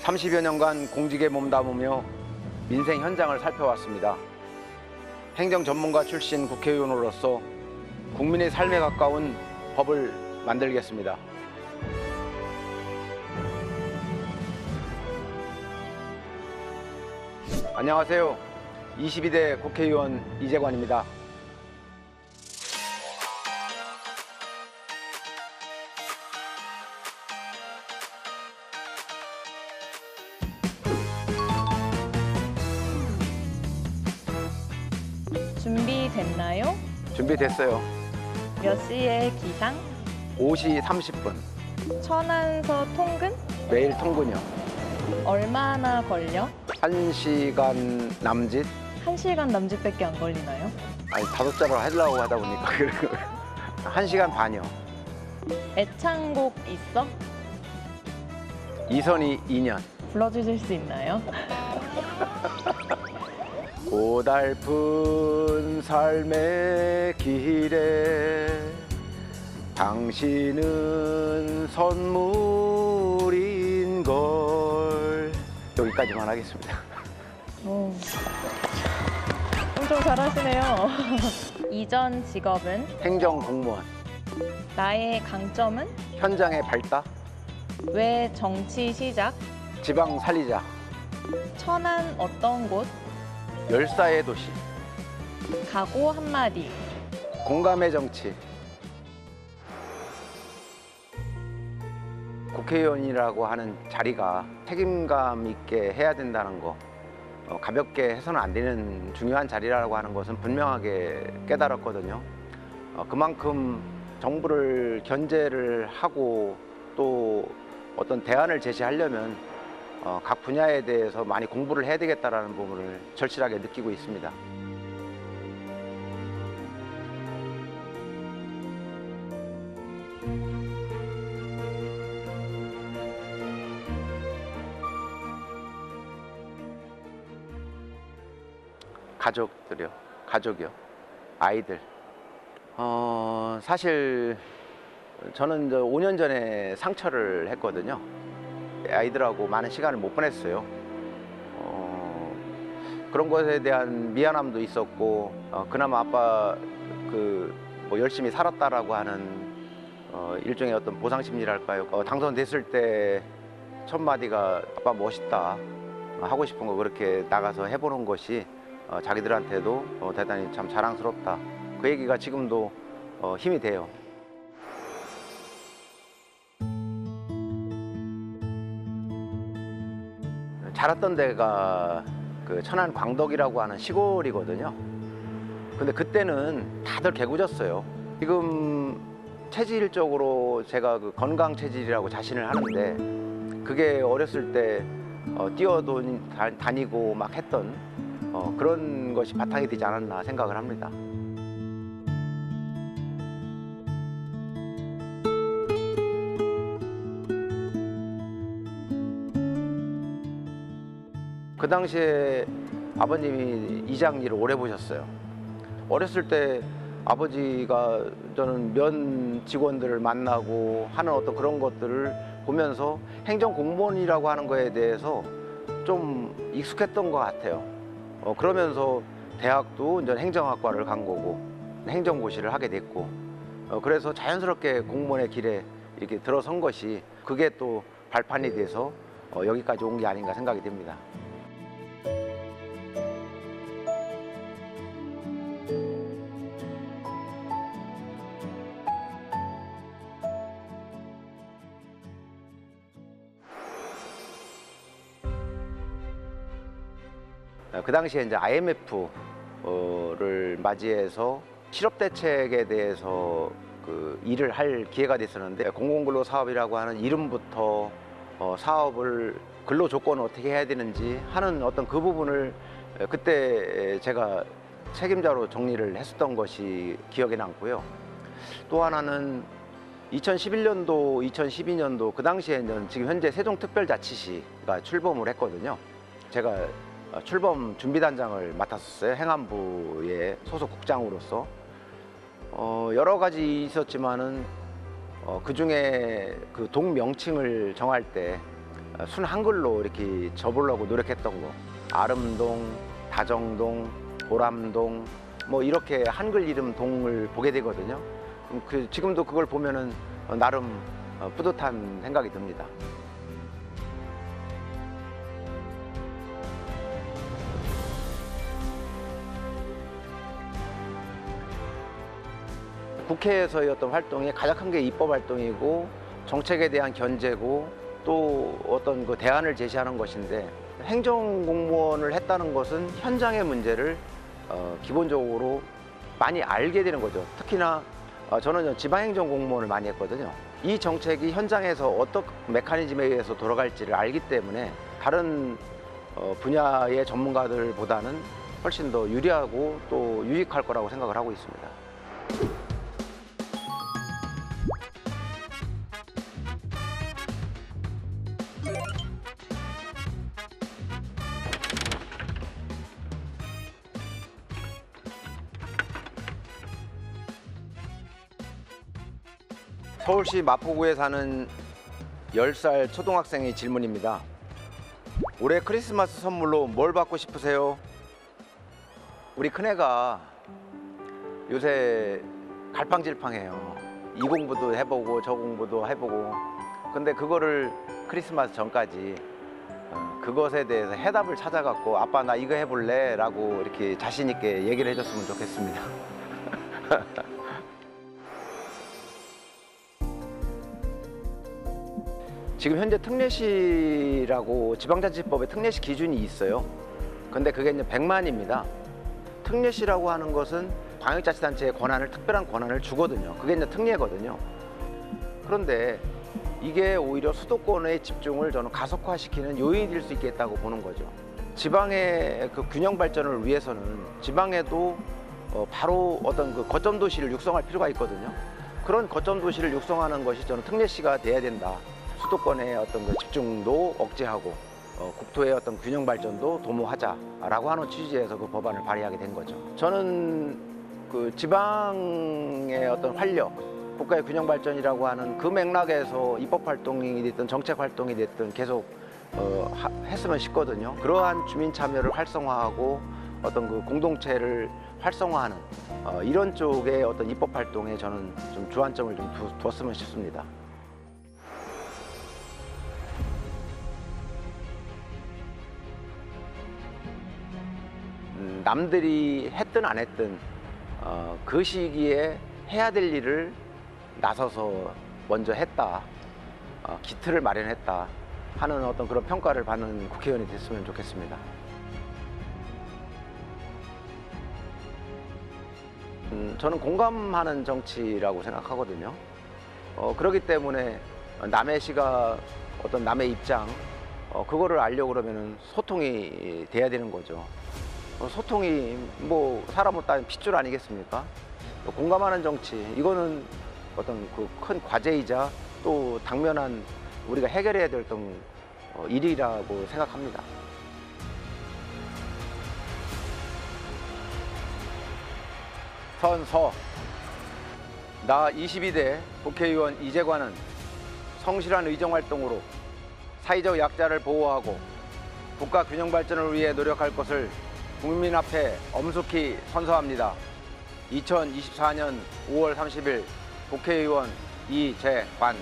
30여 년간 공직에 몸담으며 민생 현장을 살펴왔습니다. 행정 전문가 출신 국회의원으로서 국민의 삶에 가까운 법을 만들겠습니다. 안녕하세요. 22대 국회의원 이재관입니다. 준비됐나요? 준비됐어요. 몇 시에 기상? 5시 30분. 천안서 통근? 매일 통근이요. 얼마나 걸려? 1시간 남짓? 1시간 남짓밖에 안 걸리나요? 아니, 5자로 하려고 하다 보니까 1시간 반이요. 애창곡 있어? 이선희 2년. 불러주실 수 있나요? 고달픈 삶의 길에 당신은 선물인 걸. 여기까지만 하겠습니다. 오. 엄청 잘하시네요. 이전 직업은? 행정공무원. 나의 강점은? 현장의 발다. 왜 정치 시작? 지방 살리자. 천안 어떤 곳? 열사의 도시. 각오 한마디. 공감의 정치. 국회의원이라고 하는 자리가 책임감 있게 해야 된다는 거, 가볍게 해서는 안 되는 중요한 자리라고 하는 것은 분명하게 깨달았거든요. 그만큼 정부를 견제를 하고 또 어떤 대안을 제시하려면 각 분야에 대해서 많이 공부를 해야 되겠다는 부분을 절실하게 느끼고 있습니다. 가족이요. 아이들. 사실 저는 5년 전에 상처를 했거든요. 아이들하고 많은 시간을 못 보냈어요. 그런 것에 대한 미안함도 있었고, 그나마 아빠 뭐 열심히 살았다라고 하는 일종의 어떤 보상 심리랄까요. 당선됐을 때 첫 마디가 아빠 멋있다, 하고 싶은 거 그렇게 나가서 해보는 것이 자기들한테도 대단히 참 자랑스럽다. 그 얘기가 지금도 힘이 돼요. 자랐던 데가 그 천안 광덕이라고 하는 시골이거든요. 근데 그때는 다들 개구졌어요. 지금 체질적으로 제가 그 건강 체질이라고 자신을 하는데, 그게 어렸을 때 뛰어다니고 막 했던 그런 것이 바탕이 되지 않았나 생각을 합니다. 그 당시에 아버님이 이장 일을 오래 보셨어요. 어렸을 때 아버지가 저는 면 직원들을 만나고 하는 어떤 그런 것들을 보면서 행정공무원이라고 하는 거에 대해서 좀 익숙했던 것 같아요. 그러면서 대학도 이제 행정학과를 간 거고 행정고시를 하게 됐고, 그래서 자연스럽게 공무원의 길에 이렇게 들어선 것이, 그게 또 발판이 돼서 여기까지 온 게 아닌가 생각이 됩니다. 그 당시에 이제 IMF를 맞이해서 실업 대책에 대해서 그 일을 할 기회가 됐었는데, 공공근로 사업이라고 하는 이름부터 사업을 근로 조건을 어떻게 해야 되는지 하는 어떤 그 부분을 그때 제가 책임자로 정리를 했었던 것이 기억에 남고요. 또 하나는 2011년도, 2012년도 그 당시에는 지금 현재 세종특별자치시가 출범을 했거든요. 제가 출범 준비단장을 맡았었어요. 행안부의 소속 국장으로서. 여러 가지 있었지만은 그 중에 그 동명칭을 정할 때 순 한글로 이렇게 접으려고 노력했던 거. 아름동, 다정동, 보람동 뭐 이렇게 한글 이름 동을 보게 되거든요. 지금도 그걸 보면은 나름 뿌듯한 생각이 듭니다. 국회에서의 어떤 활동이 가장 큰 게 입법 활동이고 정책에 대한 견제고 또 어떤 그 대안을 제시하는 것인데, 행정공무원을 했다는 것은 현장의 문제를 기본적으로 많이 알게 되는 거죠. 특히나 저는 지방행정공무원을 많이 했거든요. 이 정책이 현장에서 어떤 메커니즘에 의해서 돌아갈지를 알기 때문에 다른 분야의 전문가들보다는 훨씬 더 유리하고 또 유익할 거라고 생각을 하고 있습니다. 서울시 마포구에 사는 10살 초등학생의 질문입니다. 올해 크리스마스 선물로 뭘 받고 싶으세요? 우리 큰애가 요새 갈팡질팡해요. 이 공부도 해보고 저 공부도 해보고. 근데 그거를 크리스마스 전까지 그것에 대해서 해답을 찾아갖고 아빠 나 이거 해볼래? 라고 이렇게 자신 있게 얘기를 해줬으면 좋겠습니다. 지금 현재 특례시라고 지방자치법에 특례시 기준이 있어요. 근데 그게 이제 100만입니다. 특례시라고 하는 것은 광역자치단체의 권한을, 특별한 권한을 주거든요. 그게 이제 특례거든요. 그런데 이게 오히려 수도권의 집중을 저는 가속화시키는 요인이 될 수 있겠다고 보는 거죠. 지방의 그 균형 발전을 위해서는 지방에도 바로 어떤 그 거점 도시를 육성할 필요가 있거든요. 그런 거점 도시를 육성하는 것이 저는 특례시가 돼야 된다. 수도권의 어떤 그 집중도 억제하고 국토의 어떤 균형 발전도 도모하자라고 하는 취지에서 그 법안을 발의하게 된 거죠. 저는 그 지방의 어떤 활력, 국가의 균형 발전이라고 하는 그 맥락에서 입법 활동이 됐든 정책 활동이 됐든 계속 했으면 싶거든요. 그러한 주민 참여를 활성화하고 어떤 그 공동체를 활성화하는 이런 쪽의 어떤 입법 활동에 저는 좀 주안점을 좀 두었으면 싶습니다. 남들이 했든 안 했든 그 시기에 해야 될 일을 나서서 먼저 했다, 기틀을 마련했다 하는 어떤 그런 평가를 받는 국회의원이 됐으면 좋겠습니다. 저는 공감하는 정치라고 생각하거든요. 그렇기 때문에 남의 시각, 어떤 남의 입장, 그거를 알려고 그러면 소통이 돼야 되는 거죠. 소통이 뭐 사람으로 따지면 핏줄 아니겠습니까? 공감하는 정치, 이거는 어떤 그 큰 과제이자 또 당면한 우리가 해결해야 될 어떤 일이라고 생각합니다. 선서. 나 22대 국회의원 이재관은 성실한 의정활동으로 사회적 약자를 보호하고 국가 균형 발전을 위해 노력할 것을 국민 앞에 엄숙히 선서합니다. 2024년 5월 30일 국회의원 이재관.